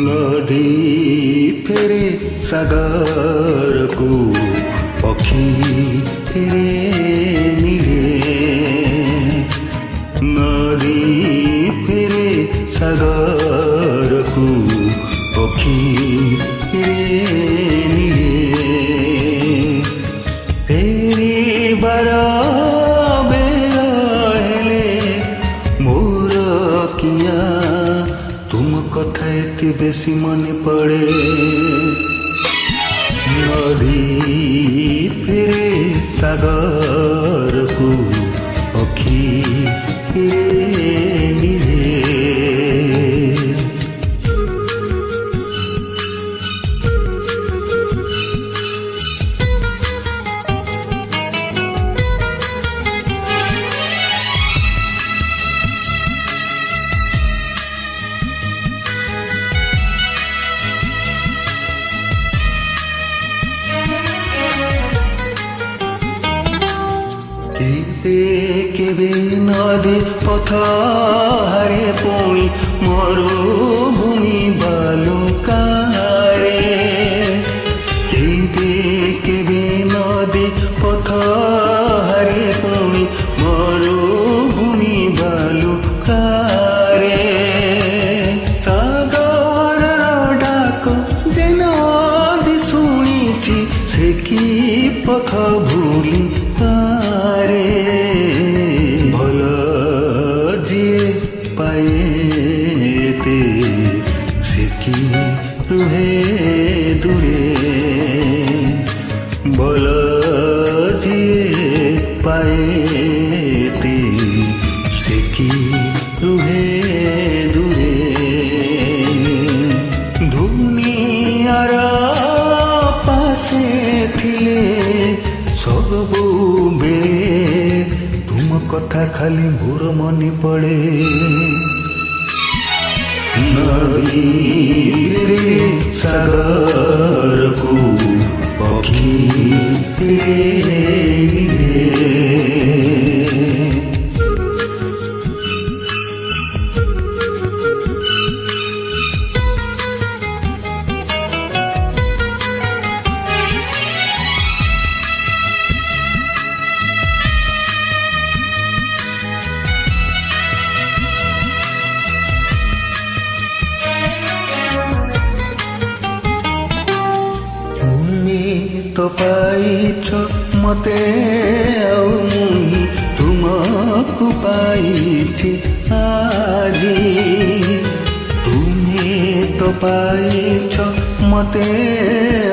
नदी फेरे सागर को पक्षी फेरे निरे नदी फेरे सागर को पक्षी फेरे निरे फेरी बारा बेला हेले मोर किया तुम कथा एते बेसी मने पड़े नदी फेरे सागर को पक्षी फेरे निरे केबे नदी पथ हारे पुणी मरुभूमि बालुकारे केबे नदी पथ हारे पुणी मरुभूमि बालुकारे सागर डाक जे नदी शुणी से कि पथ भूली पारे भल जी पाएते से कि रुहे दूरे भल जी पाएते से कि रुहे दूरे दुनियार पासे थिले सबु बेले तुम कथा खाली मोर मनी पड़े नदी फेरे सागर को पक्षी फेरे निरे तो पाइछ मते आउ मुई तुमको पाइछि आजी तुम्हें तो पाइछ मते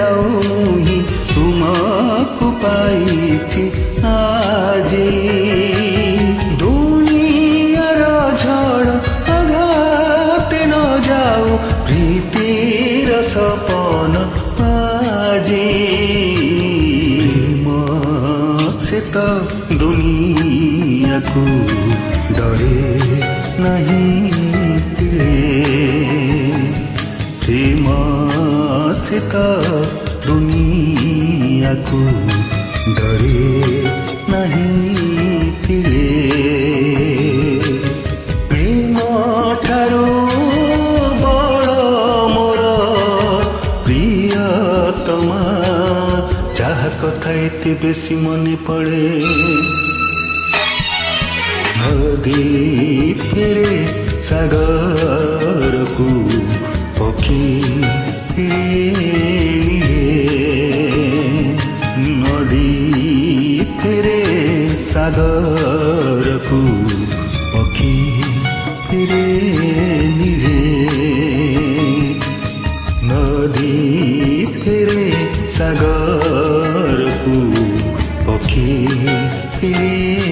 आउ मुई तुमको पाइछि आजी दुनियार झड़ आघाते न जाऊ प्रीतिर सपन आजी से तो दुनिया को डरे नहीं प्रेम से तो दुनिया को डरे नहीं प्रेम ठारो बड़ मोर प्रियतमा जहा कथा एते बेसी मने पड़े नदी फेरे सागर को पक्षी फेरे नदी फेरे सागर को पक्षी फेरे निरे नदी फेरे सागर को पक्षी फेरे